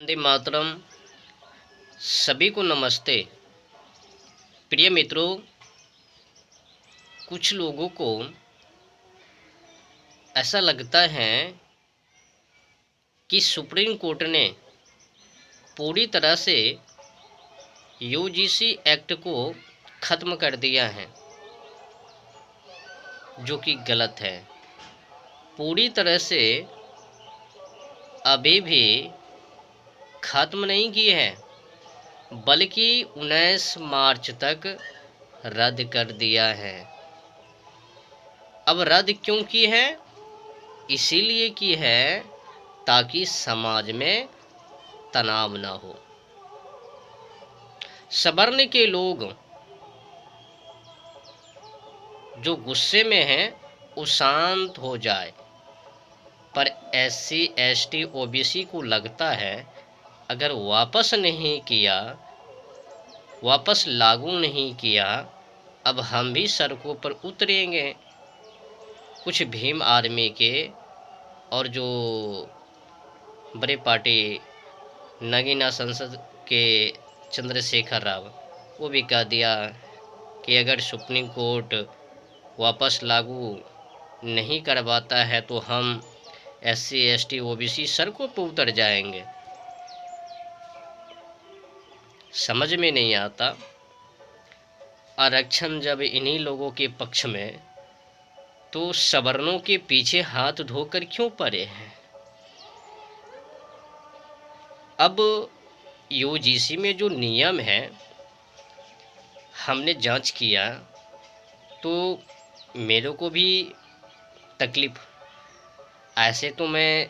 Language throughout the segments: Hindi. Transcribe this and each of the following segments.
वंदे मातरम। सभी को नमस्ते। प्रिय मित्रों, कुछ लोगों को ऐसा लगता है कि सुप्रीम कोर्ट ने पूरी तरह से यूजीसी एक्ट को ख़त्म कर दिया है, जो कि गलत है। पूरी तरह से अभी भी ख़त्म नहीं की है, बल्कि 19 मार्च तक रद्द कर दिया है। अब रद्द क्यों की है? इसीलिए की है ताकि समाज में तनाव ना हो। सवर्ण के लोग जो गुस्से में हैं वो शांत हो जाए, पर SC ST OBC को लगता है अगर वापस नहीं किया, वापस लागू नहीं किया, अब हम भी सड़कों पर उतरेंगे। कुछ भीम आर्मी के और जो बड़े पार्टी नगीना संसद के चंद्रशेखर राव, वो भी कह दिया कि अगर सुप्रीम कोर्ट वापस लागू नहीं करवाता है तो हम SC ST OBC सड़कों पर उतर जाएंगे। समझ में नहीं आता, आरक्षण जब इन्हीं लोगों के पक्ष में, तो सवर्णों के पीछे हाथ धोकर क्यों पड़े हैं? अब यूजीसी में जो नियम है, हमने जांच किया तो मेरे को भी तकलीफ। ऐसे तो मैं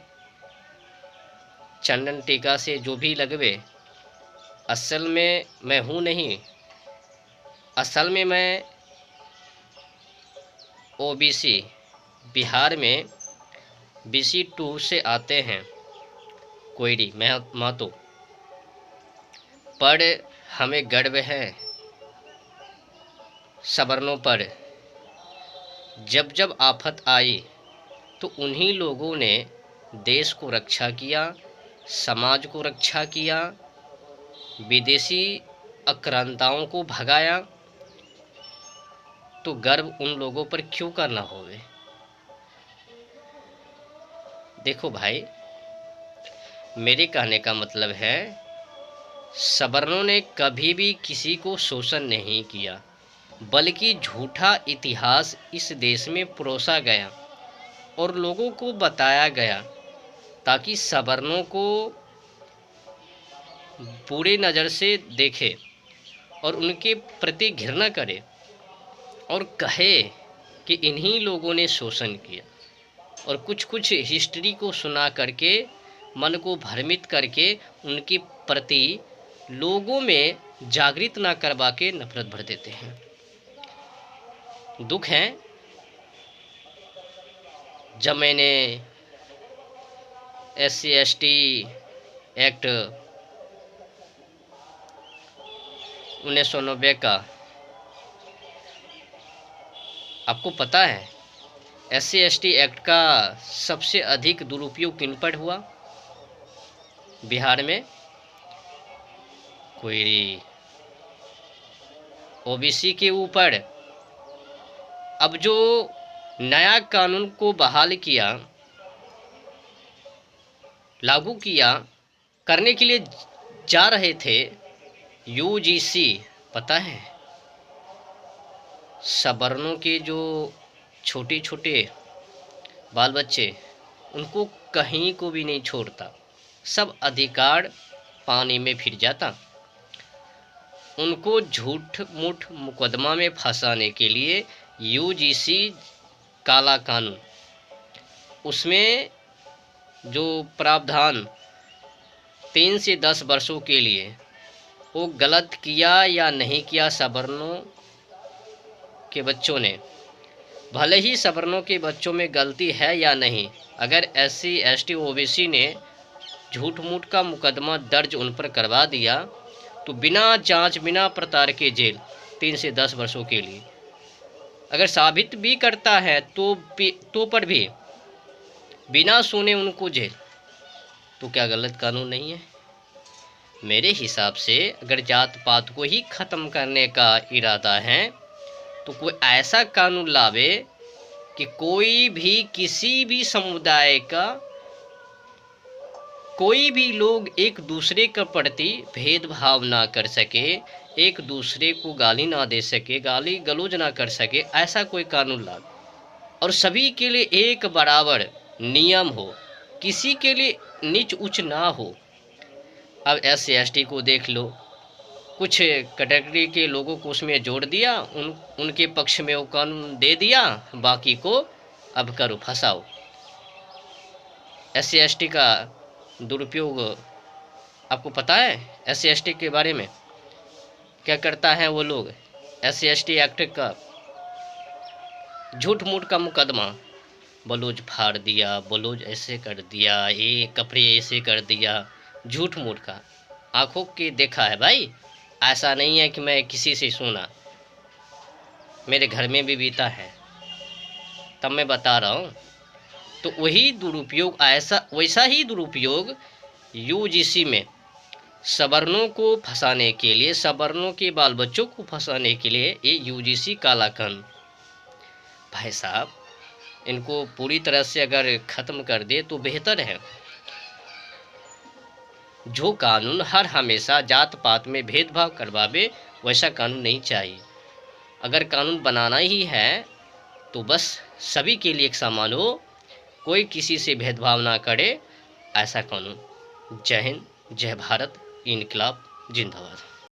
चंदन टीका से जो भी लगवे, असल में मैं हूँ नहीं। असल में मैं OBC बिहार में BC 2 से आते हैं, कोयरी महतो, पर हमें गर्व है सवर्णों पर। जब जब आफत आई तो उन्हीं लोगों ने देश को रक्षा किया, समाज को रक्षा किया, विदेशी आक्रांताओं को भगाया। तो गर्व उन लोगों पर क्यों करना होवे? देखो भाई, मेरे कहने का मतलब है, सवर्णों ने कभी भी किसी को शोषण नहीं किया, बल्कि झूठा इतिहास इस देश में परोसा गया और लोगों को बताया गया ताकि सवर्णों को बुरी नज़र से देखे और उनके प्रति घृणा करे और कहे कि इन्हीं लोगों ने शोषण किया, और कुछ कुछ हिस्ट्री को सुना करके मन को भ्रमित करके उनके प्रति लोगों में जागृत ना करवा के नफरत भर देते हैं। दुख है, जब मैंने SC ST एक्ट 1990 का, आपको पता है SC ST एक्ट का सबसे अधिक दुरुपयोग किन पर हुआ? बिहार में कोयरी OBC के ऊपर। अब जो नया कानून को बहाल किया, लागू किया, करने के लिए जा रहे थे UGC, पता है सवर्णों के जो छोटे छोटे बाल बच्चे, उनको कहीं को भी नहीं छोड़ता, सब अधिकार पानी में फिर जाता। उनको झूठ मूठ मुकदमा में फंसाने के लिए UGC काला कानून, उसमें जो प्रावधान 3 से 10 वर्षों के लिए, वो गलत किया या नहीं किया सवर्णों के बच्चों ने, भले ही सवर्णों के बच्चों में गलती है या नहीं, अगर SC ST OBC ने झूठ मूठ का मुकदमा दर्ज उन पर करवा दिया तो बिना जांच बिना पड़ताल के जेल 3 से 10 वर्षों के लिए। अगर साबित भी करता है तो पर भी बिना सुने उनको जेल। तो क्या गलत कानून नहीं है? मेरे हिसाब से अगर जात पात को ही ख़त्म करने का इरादा है तो कोई ऐसा कानून लावे कि कोई भी किसी भी समुदाय का कोई भी लोग एक दूसरे के प्रति भेदभाव ना कर सके, एक दूसरे को गाली ना दे सके, गाली गलौज ना कर सके, ऐसा कोई कानून लावे और सभी के लिए एक बराबर नियम हो, किसी के लिए नीच उच्च ना हो। अब SC ST को देख लो, कुछ कैटेगरी के लोगों को उसमें जोड़ दिया, उनके पक्ष में वो कानून दे दिया, बाकी को अब करो फंसाओ। SC ST का दुरुपयोग आपको पता है? SC ST के बारे में क्या करता है वो लोग? SC ST एक्ट का झूठ मूठ का मुकदमा, बलूज फाड़ दिया, बलूज ऐसे कर दिया, ये कपड़े ऐसे कर दिया, झूठ मूठ का आंखों के देखा है भाई। ऐसा नहीं है कि मैं किसी से सुना, मेरे घर में भी बीता है, तब मैं बता रहा हूँ। तो वही दुरुपयोग, वैसा ही दुरुपयोग UGC में सवर्णों को फंसाने के लिए, सवर्णों के बाल बच्चों को फंसाने के लिए ये UGC काला कानून भाई साहब, इनको पूरी तरह से अगर ख़त्म कर दे तो बेहतर है। जो कानून हर हमेशा जात पात में भेदभाव करवावे, वैसा कानून नहीं चाहिए। अगर कानून बनाना ही है तो बस सभी के लिए एक समान हो, कोई किसी से भेदभाव ना करे, ऐसा कानून। जय हिंद, जय भारत, इनकलाब जिंदाबाद।